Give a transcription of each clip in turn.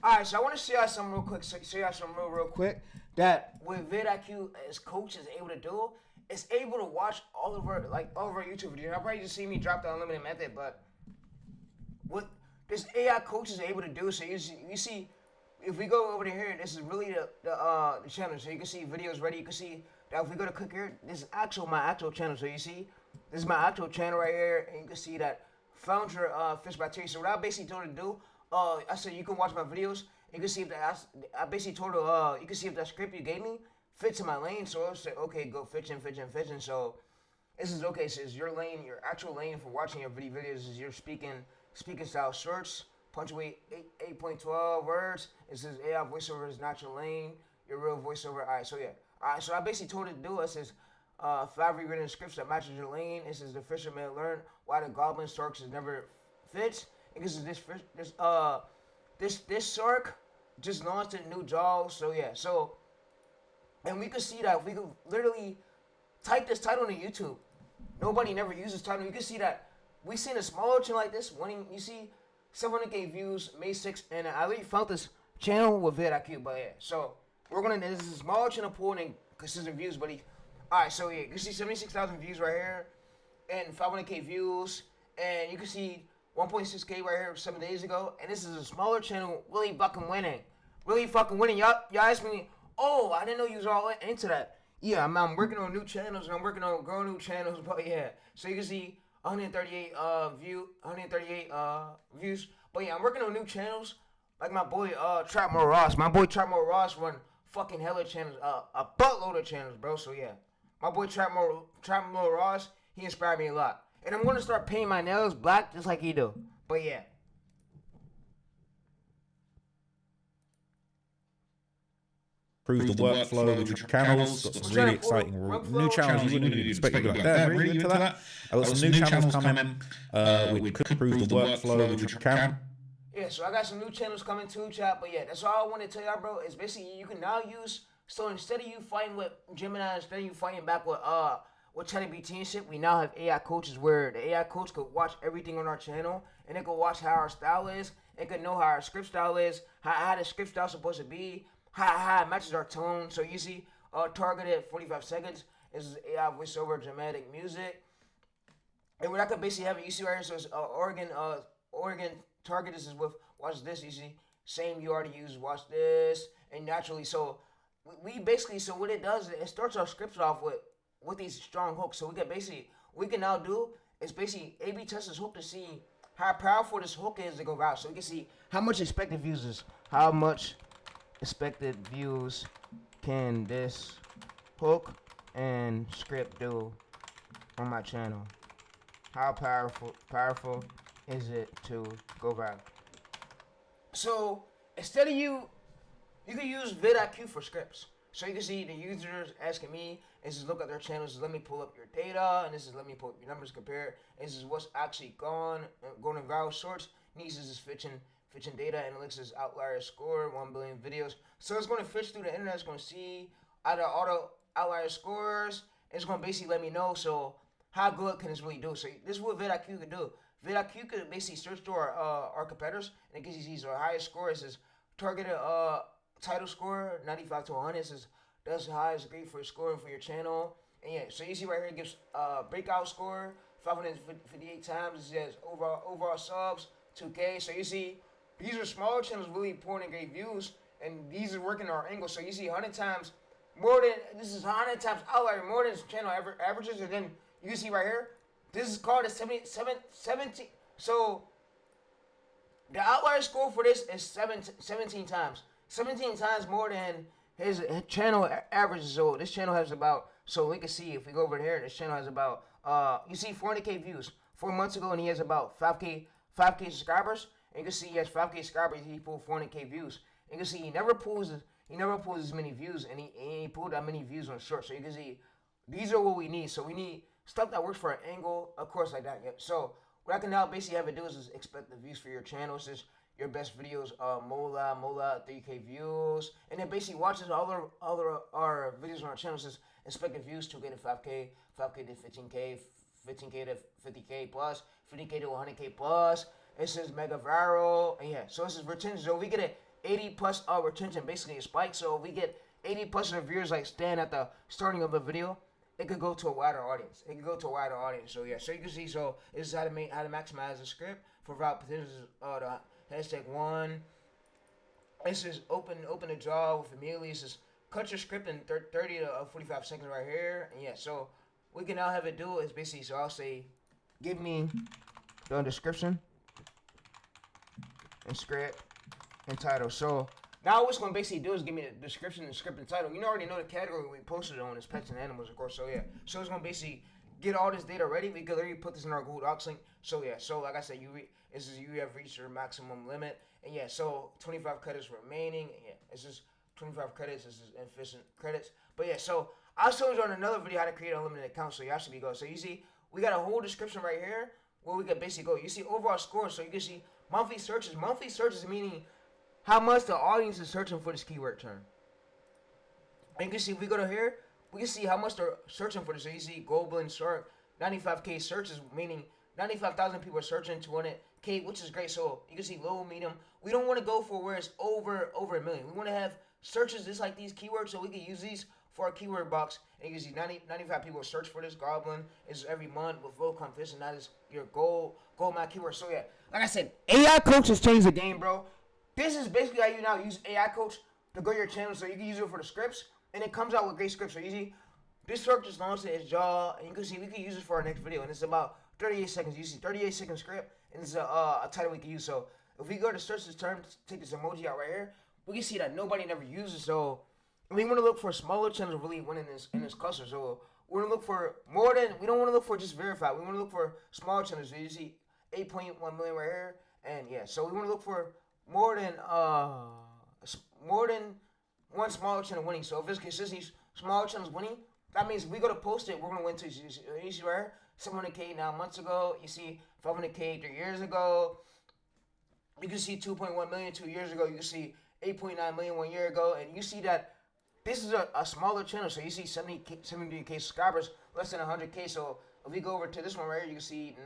Alright, so I want to show y'all something real quick. Show y'all something real quick. That what VidIQ as coach is able to do, is able to watch all of our YouTube videos. I probably just see me drop the unlimited method, but what this AI coach is able to do. So you see, if we go over to here, this is really the channel. So you can see videos ready. You can see that if we go to click here, this is my actual channel. So you see, this is my actual channel right here, and you can see that found your fish bacteria. So what I basically told her to do, I said you can watch my videos. You can see if that I basically told her you can see if that script you gave me fits in my lane. So I said okay, go fishing. So this is okay. So it's your lane, your actual lane for watching your videos is your speaking style shorts. Punctuate 8.12 words. It says AI voiceover is not your lane. Your real voiceover. Alright, so yeah. Alright, so I basically told it to do it. It says 5 rewritten scripts that matches your lane. It says the fisherman learn why the goblin sharks is never fits. Because this shark just launched a new jaw. So yeah, and we could see that we could literally type this title into YouTube. Nobody never uses title. You can see that we seen a smaller channel like this winning. You see 700K views May 6th, and I really found this channel with VidIQ. But yeah, so this is a smaller channel pulling consistent views, buddy. Alright, so yeah, you can see 76,000 views right here, and 500K views, and you can see 1.6K right here 7 days ago, and this is a smaller channel really fucking winning. Y'all asked me, oh, I didn't know you was all into that. Yeah, I'm working on new channels, and I'm working on growing new channels, but yeah. So you can see 138 views. But yeah, I'm working on new channels, like my boy Trapmore Ross. My boy Trapmore Ross run fucking hella channels, a buttload of channels, bro. So yeah, my boy Trapmore Ross, he inspired me a lot. And I'm gonna start painting my nails black just like he do. But yeah. Improve the workflow with your channels. Got some really exciting new channels you wouldn't even expect to be like, damn, really into that? I got some new channels coming. We could improve the workflow with your channel. Yeah, so I got some new channels coming too, chat. But yeah, that's all I want to tell y'all, bro. Is basically you can now use. So instead of you fighting with Gemini, instead of you fighting back with ChatGPT and shit, we now have AI coaches where the AI coach could watch everything on our channel, and it could watch how our style is. It could know how our script style is, how the script style is supposed to be, how it matches our tone. So you see, targeted 45 seconds. This is AI voiceover dramatic music. And what I could basically have it, you see right here, so it's Oregon target. This is with, watch this, you see, same you already used, watch this, and naturally, so we basically, so what it does, it starts our scripts off with these strong hooks. So we can now do is basically A/B test this hook to see how powerful this hook is to go out. So we can see how much expected views is. How much expected views can this hook and script do on my channel? How powerful is it to go viral? So instead of you can use VidIQ for scripts. So you can see the users asking me, this is look at their channels, let me pull up your data, and this is let me pull up your numbers, compare. This is what's actually going viral shorts. Needs is fitching data, analytics is outlier score, 1 billion videos. So it's going to fish through the internet, it's going to see either auto outlier scores, and it's going to basically let me know, so how good can this really do? So this is what VidIQ could do. VidIQ could basically search through our competitors, and it gives you our highest score. It says targeted title score 95 to 100. It says that's the highest grade for scoring for your channel. And yeah, so you see right here it gives breakout score 558 times. It says overall subs 2K. So you see these are smaller channels really pouring in great views, and these are working our angle. So you see 100 times more than this is 100 times outlier more than this channel averages, and then you can see right here. This is called a 17. So the outlier score for this is 17 times. 17 times more than his channel averages. So this channel has about, so we can see if we go over here, this channel has about, you see 400K views 4 months ago, and he has about 5K subscribers. And you can see he has 5K subscribers, he pulled 400K views. And you can see he never pulls as many views, and he pulled that many views on short. So you can see these are what we need. So we need stuff that works for an angle, of course, like that. Yep. So what I can now basically have it do is expect the views for your channel. This is your best videos, Mola, 3K views, and then basically watches all our videos on our channel. Says expected views 2K to 5K, 5K to 15K, 15K to 50K plus, 50K to 100K plus. It says mega viral, and yeah, so this is retention. So if we get an 80 plus retention, basically a spike. So if we get 80 plus of viewers like stand at the starting of the video, it could go to a wider audience. It could go to a wider audience. So yeah, so you can see. So this is how to maximize the script for viral potential. The #1. This is open the jaw with immediately. This is cut your script in 30 to 45 seconds right here. And yeah, so we can now have it do is basically. So I'll say, give me the description and script and title. So now what's going to basically do is give me the description and script and title. You already know the category we posted it on is pets and animals, of course. So yeah, so it's going to basically get all this data ready. We could literally put this in our Google Docs link. So yeah, so like I said, you have reached your maximum limit. And yeah, so 25 credits remaining. And yeah, it's just 25 credits. This is efficient credits. But yeah, so I showed you on another video how to create an unlimited account. So you actually go. So you see, we got a whole description right here where we can basically go. You see overall score. So you can see monthly searches. Monthly searches meaning how much the audience is searching for this keyword term. And you can see if we go to here, we can see how much they're searching for this. So you see Goblin Shark, 95K searches, meaning 95,000 people are searching 200K, which is great. So you can see low, medium. We don't want to go for where it's over a million. We want to have searches just like these keywords, so we can use these for our keyword box. And you can see 95 people search for this Goblin. Is every month with low competition. That is your goal map keyword. So yeah, like I said, AI Coach has changed the game, bro. This is basically how you now use AI Coach to grow your channel. So you can use it for the scripts, and it comes out with great scripts. So you see, this script just launched its jaw, and you can see we can use it for our next video, and it's about 38 seconds. You see 38-second script, and it's a title we can use. So if we go to search this term, take this emoji out right here, we can see that nobody never uses. So we want to look for smaller channels really winning in this cluster. So we're gonna look for more than, we don't want to look for just verified. We want to look for smaller channels. So you see 8.1 million right here, and yeah. So we want to look for more than one smaller channel winning. So if it's consistently smaller channels winning, that means if we go to post it, we're gonna win too. You see right here, 700K 9 months ago. You see 500K 3 years ago. You can see 2.1 million 2 years ago. You can see 8.9 million 1 year ago, and you see that this is a smaller channel. So you see 70K subscribers, less than 100K. So if we go over to this one right here, you can see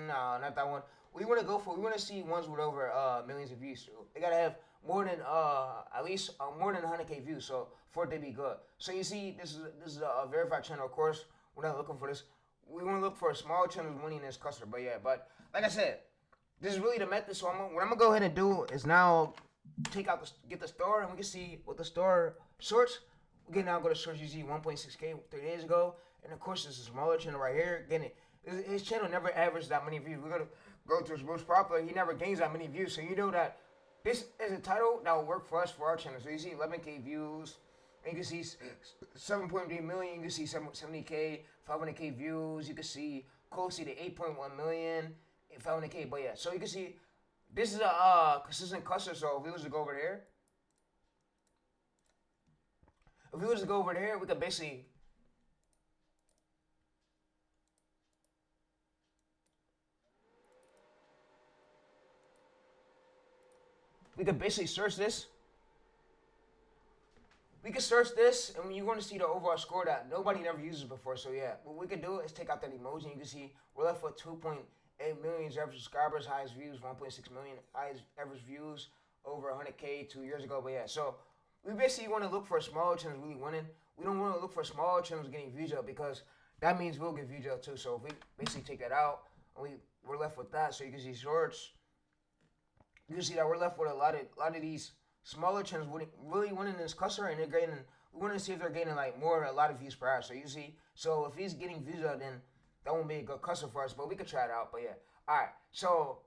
no, not that one. We want to see ones with over millions of views. So they gotta have more than at least more than 100K views. So for it to be good. So you see, this is a verified channel. Of course, we're not looking for this. We want to look for a small channel winning this cluster. But yeah, but like I said, this is really the method. So what I'm gonna go ahead and do is now get the store, and we can see what the store sorts. We can now go to search. You see 1.6K 3 days ago, and of course this is a smaller channel right here. Again, his channel never averaged that many views. We're gonna go to his most popular. He never gains that many views. So you know that this is a title that will work for us for our channel. So you see 11K views, and you can see 7.3 million. You can see 70K, 500K views. You can see closely to 8.1 million, 500K. But yeah, so you can see this is a consistent cluster. So if we was to go over there, we could basically search this. We can search this, and you're going to see the overall score that nobody never uses before. So yeah, what we can do is take out that emoji, and you can see we're left with 2.8 million average subscribers, highest views 1.6 million, highest average views over 100K 2 years ago. But yeah, so we basically want to look for smaller channels really winning. We don't want to look for smaller channels getting views up, because that means we'll get views up too. So if we basically take that out, and we're left with that. So you can see shorts. You can see that we're left with a lot of these smaller channels really winning this cluster, and they're gaining. We want to see if they're gaining like a lot of views per hour. So you see, so if he's getting views out, then that won't be a good cluster for us. But we could try it out. But yeah, all right. So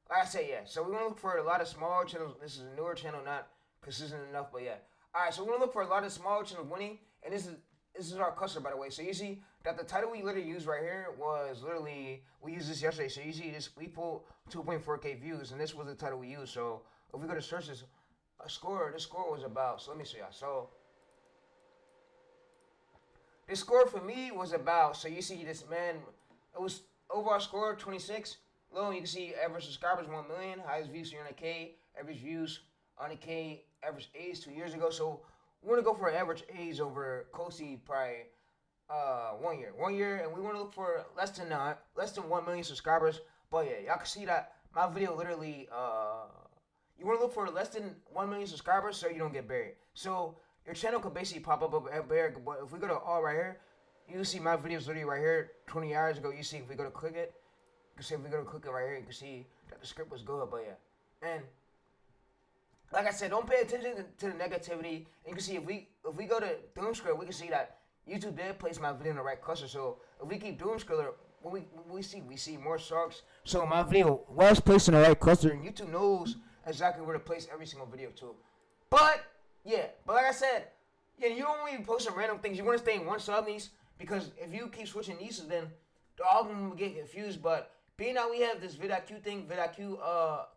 like I said, yeah. So we're gonna look for a lot of smaller channels. This is a newer channel, not consistent enough. But yeah, all right. So we're gonna look for a lot of smaller channels winning, and this is our cluster, by the way. So you see that the title we literally used right here was literally, we used this yesterday. So you see this, we pulled 2.4K views, and this was the title we used. So if we go to search this score, this score was about, so let me show y'all. So this score for me was about, so you see this man, it was overall score 26. Low, you can see average subscribers 1 million, highest views 300K, average views 100K, average age 2 years ago. So we want to go for an average age over closely probably 1 year. 1 year, and we want to look for less than 1 million subscribers. But yeah, y'all can see that my video literally, you want to look for less than 1 million subscribers so you don't get buried. So your channel could basically pop up there. But if we go to all right here, you see my videos literally right here 20 hours ago. You see if we go to click it, you can see if we go to click it right here, you can see that the script was good. But yeah, and like I said, don't pay attention to the negativity. And you can see if we go to doom scroll, we can see that YouTube did place my video in the right cluster. So if we keep doom scroller, we see more sharks. So my video was placed in the right cluster, and YouTube knows exactly where to place every single video too. But like I said, you don't want to be posting random things. You want to stay in one sub niche, because if you keep switching niches, then the algorithm will get confused. But being that we have this VidIQ thing, VidIQ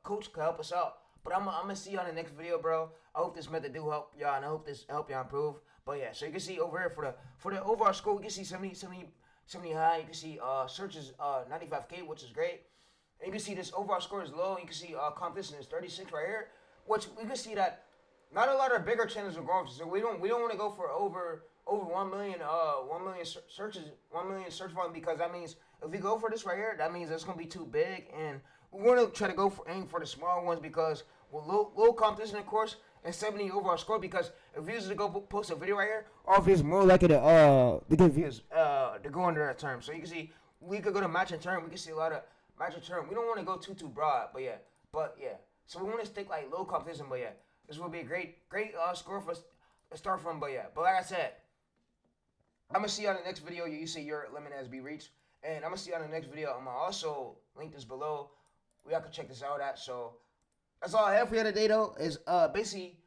Coach can help us out. But I'm gonna see you on the next video, bro. I hope this method do help y'all, and I hope this help y'all improve. But yeah, so you can see over here for the overall score, we can see 70 high. You can see searches 95K, which is great. And you can see this overall score is low. You can see competition is 36 right here, which we can see that not a lot of bigger channels are going for. So we don't want to go for over 1 million searches, 1 million search volume, because that means if we go for this right here, that means it's gonna be too big, and we want to try to aim for the small ones, because with low competition, of course, and 70 overall score. Because if views to go post a video right here, all views more likely to get views to go under that term. So you can see we could go to match and term. We can see a lot of match and term. We don't want to go too broad, but yeah. So we want to stick like low competition, but yeah, this will be a great score for us to start from. But yeah, but like I said, I'm gonna see you on the next video. You see your limit has been reached, and I'm gonna see you on the next video. I'm gonna also link this below. We all can check this out at. So that's all I have for you today, though, is basically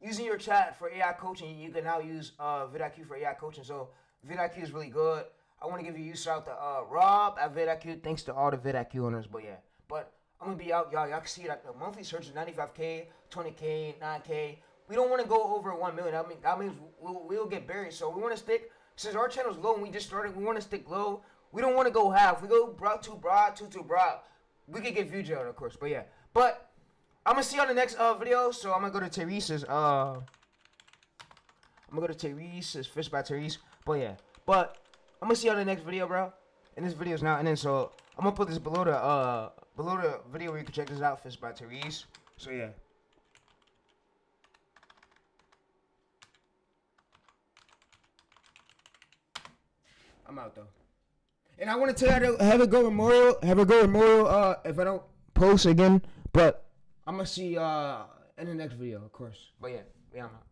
using your chat for AI coaching. You can now use VidIQ for AI coaching. So VidIQ is really good. I want to give you a shout out to Rob at VidIQ. Thanks to all the VidIQ owners. But yeah, but I'm gonna be out, y'all. Y'all can see that the monthly search is 95K, 20K, 9K. We don't want to go over 1 million. That means we'll get buried. So we want to stick, since our channel's low and we just started, we want to stick low. We don't want to go half. We go too broad, too broad, we could get view jailed, of course. But yeah, but I'm gonna see you on the next video. So I'm gonna go to Teresa's Fish by Therese. But yeah, but I'm gonna see you on the next video, bro. And this video is now ending, so I'm gonna put this below the video where you can check this out, Fish by Therese. So yeah. I'm out though. And I want to tell you to have a good memorial. If I don't post again. But I'm going to see in the next video, of course. But yeah, I'm out.